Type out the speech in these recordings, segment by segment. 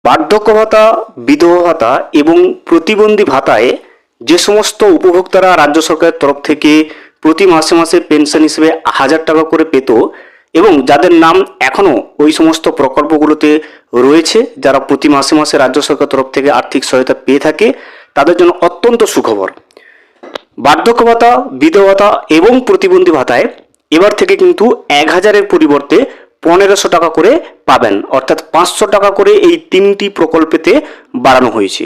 বার্ধক্য ভাতা, বিধবা ভাতা এবং প্রতিবন্ধী ভাতায় যে সমস্ত উপভোক্তারা রাজ্য সরকারের তরফ থেকে প্রতি মাসে মাসে পেনশন হিসেবে 1000 টাকা করে পেত এবং যাদের নাম এখনও ওই সমস্ত প্রকল্পগুলোতে রয়েছে, যারা প্রতি মাসে মাসে রাজ্য সরকারের তরফ থেকে আর্থিক সহায়তা পেয়ে থাকে, তাদের জন্য অত্যন্ত সুখবর। বার্ধক্য ভাতা, বিধবা ভাতা এবং প্রতিবন্ধী ভাতায় এবার থেকে কিন্তু 1000-এর পরিবর্তে 1500 টাকা করে পাবেন, অর্থাৎ 500 টাকা করে এই তিনটি প্রকল্পেতে বাড়ানো হয়েছে।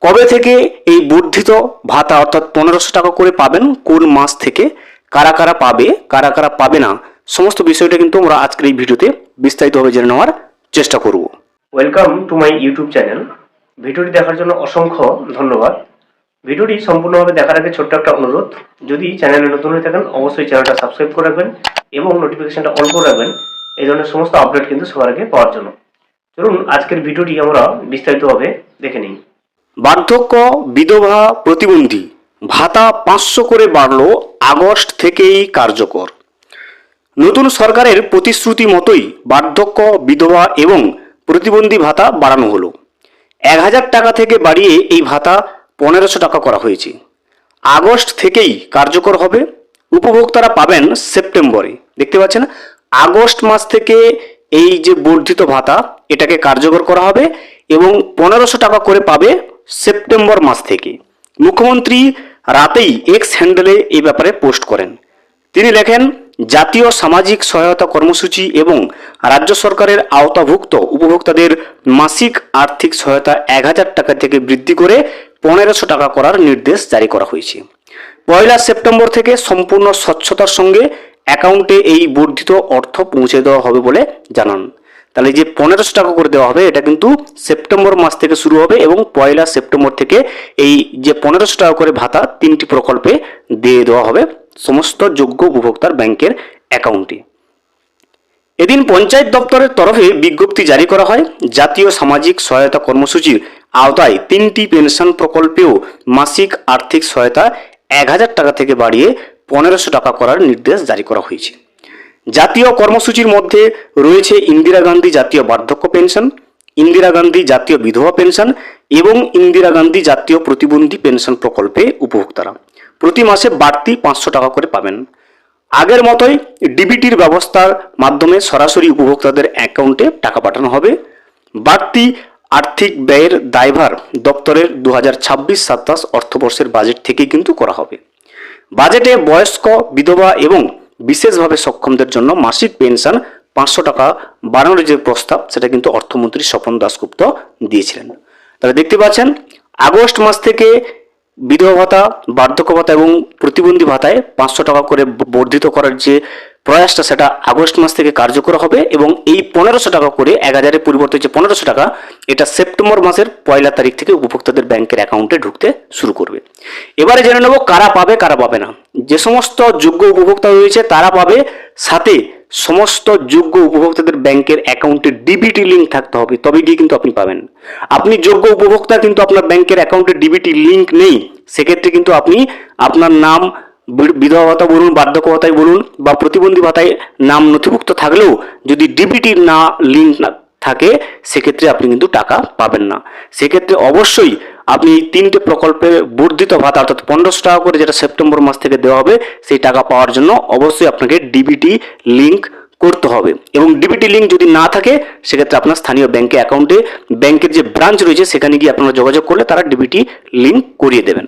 কবে থেকে এই বর্ধিত ভাতা অর্থাৎ 1500 টাকা করে পাবেন, কোন মাস থেকে, কারা কারা পাবে, কারা কারা পাবে না, সমস্ত বিষয়টা কিন্তু আমরা আজকের এই ভিডিওতে বিস্তারিতভাবে জেনে নেওয়ার চেষ্টা করব। Welcome to my YouTube channel. ভিডিওটি দেখার জন্য অসংখ্য ধন্যবাদ। ভিডিওটি সম্পূর্ণভাবে দেখার আগে ছোট্ট একটা অনুরোধ, যদি চ্যানেলে নতুন হয়ে থাকেন অবশ্যই চ্যানেলটা সাবস্ক্রাইব করে রাখবেন এবং নোটিফিকেশনটা অন করে রাখবেন এই ধরনের সমস্ত আপডেট কিন্তু সবার আগে পাওয়ার জন্য। চলুন আজকের ভিডিওটি আমরা বিস্তারিতভাবে দেখে নিই। বার্ধক্য, বিধবা, প্রতিবন্ধী ভাতা 500 করে বাড়ল, আগস্ট থেকেই কার্যকর। নতুন সরকারের প্রতিশ্রুতি মতোই বার্ধক্য, বিধবা এবং প্রতিবন্ধী ভাতা বাড়ানো হলো। 1000 টাকা থেকে বাড়িয়ে এই ভাতা 1500 টাকা করা হয়েছে। আগস্ট থেকেই কার্যকর হবে। উপভোক্তারা পাবেন সেপ্টেম্বরে। দেখতে পাচ্ছেন, আগস্ট মাস থেকে এই যে বর্ধিত ভাতা এটাকে কার্যকর করা হবে এবং 1500 টাকা করে পাবে সেপ্টেম্বর মাস থেকে। মুখ্যমন্ত্রী রাতেই এক্স হ্যান্ডেলে এই ব্যাপারে পোস্ট করেন। তিনি লেখেন, জাতীয় সামাজিক সহায়তা কর্মসূচি এবং রাজ্য সরকারের আওতাভুক্ত উপভোক্তাদের মাসিক আর্থিক সহায়তা 1000 টাকা থেকে বৃদ্ধি করে 1500 টাকা করার নির্দেশ জারি করা হয়েছে। 1 সেপ্টেম্বর থেকে সম্পূর্ণ স্বচ্ছতার সঙ্গে অ্যাকাউন্টে এই বর্ধিত অর্থ পৌঁছে দেওয়া হবে বলে জানান। তাহলে যে 1500 টাকা করে দেওয়া হবে এটা কিন্তু সেপ্টেম্বর মাস থেকে শুরু হবে এবং 1 সেপ্টেম্বর থেকে এই যে 1500 টাকা করে ভাতা তিনটি প্রকল্পে দিয়ে দেওয়া হবে সমস্ত যোগ্য উপভোক্তার ব্যাংকের অ্যাকাউন্টে। এদিন পঞ্চায়েত দপ্তরের তরফে বিজ্ঞপ্তি জারি করা হয়। জাতীয় সামাজিক সহায়তা কর্মসূচির আওতায় তিনটি পেনশন প্রকল্পেও মাসিক আর্থিক সহায়তা 1000 টাকা থেকে বাড়িয়ে 1500 টাকা করার নির্দেশ জারি করা হয়েছে। জাতীয় কর্মসূচির মধ্যে রয়েছে ইন্দিরা গান্ধী জাতীয় বার্ধক্য পেনশন, ইন্দিরা গান্ধী জাতীয় বিধবা পেনশন এবং ইন্দিরা গান্ধী জাতীয় প্রতিবন্ধী পেনশন প্রকল্পে উপভোক্তারা প্রতি মাসে বাড়তি 500 টাকা করে পাবেন। আগের মতোই ডিবিটির ব্যবস্থার মাধ্যমে সরাসরি উপভোক্তাদের অ্যাকাউন্টে টাকা পাঠানো হবে। বাড়তি আর্থিক ব্যয়ের দায়ভার দপ্তরের 2026-27 অর্থবর্ষের বাজেট থেকেই কিন্তু করা হবে। বাজেটে বয়স্ক, বিধবা এবং বিশেষভাবে সক্ষমদের জন্য মাসিক পেনশন 500 টাকা বাড়ানোর যে প্রস্তাব সেটা কিন্তু অর্থমন্ত্রী স্বপন দাশগুপ্ত দিয়েছিলেন। তাহলে দেখতে পাচ্ছেন, আগস্ট মাস থেকে বিধবা ভাতা, বার্ধক্য ভাতা এবং প্রতিবন্ধী ভাতায় 500 টাকা করে বর্ধিত করার যে প্রয়াসটা সেটা আগস্ট মাস থেকে কার্যকর হবে এবং এই 1500 টাকা করে 1000-এর পরিবর্তে যে 1500 টাকা এটা সেপ্টেম্বর মাসের 1 তারিখ থেকে উপভোক্তাদের ব্যাংকের অ্যাকাউন্টে ঢুকতে শুরু করবে। এবারে জেনে নেব কারা পাবে কারা পাবে না। যে সমস্ত যোগ্য উপভোক্তা রয়েছে তারা পাবে, সাথে সমস্ত যোগ্য উপভোক্তাদের ব্যাংকের অ্যাকাউন্টে ডিবিটি লিঙ্ক থাকতে হবে, তবে গিয়ে কিন্তু আপনি পাবেন। আপনি যোগ্য উপভোক্তা কিন্তু আপনার ব্যাংকের অ্যাকাউন্টে ডিবিটি লিঙ্ক নেই, সেক্ষেত্রে কিন্তু আপনি আপনার নাম বিধবা ভাতা বলুন, বার্ধক্য ভাতায় বলুন বা প্রতিবন্ধী ভাতায় নাম নথিভুক্ত থাকলেও যদি ডিবিটির না লিঙ্ক না থাকে সেক্ষেত্রে আপনি কিন্তু টাকা পাবেন না। সেক্ষেত্রে অবশ্যই আপনি এই তিনটে প্রকল্পে বর্ধিত ভাতা অর্থাৎ 1500 টাকা করে যেটা সেপ্টেম্বর মাস থেকে দেওয়া হবে সেই টাকা পাওয়ার জন্য অবশ্যই আপনাকে ডিবিটি লিঙ্ক করতে হবে এবং ডিবিটি লিঙ্ক যদি না থাকে সেক্ষেত্রে আপনার স্থানীয় ব্যাংকে অ্যাকাউন্টে ব্যাংকের যে ব্রাঞ্চ রয়েছে সেখানে গিয়ে আপনারা যোগাযোগ করলে তারা ডিবিটি লিঙ্ক করিয়ে দেবেন।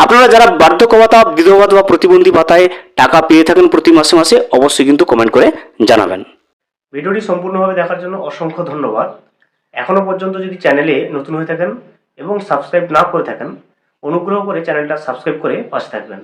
আপনারা যারা বার্ধক্য ভাতা, বিধবা ভাতা বা প্রতিবন্ধী ভাতায় টাকা পেয়ে থাকেন প্রতি মাসে মাসে অবশ্যই কিন্তু কমেন্ট করে জানাবেন। ভিডিওটি সম্পূর্ণভাবে দেখার জন্য অসংখ্য ধন্যবাদ। এখনো পর্যন্ত যদি চ্যানেলে নতুন হয়ে থাকেন এবং সাবস্ক্রাইব না করে থাকেন অনুগ্রহ করে চ্যানেলটা সাবস্ক্রাইব করে পাশে থাকবেন।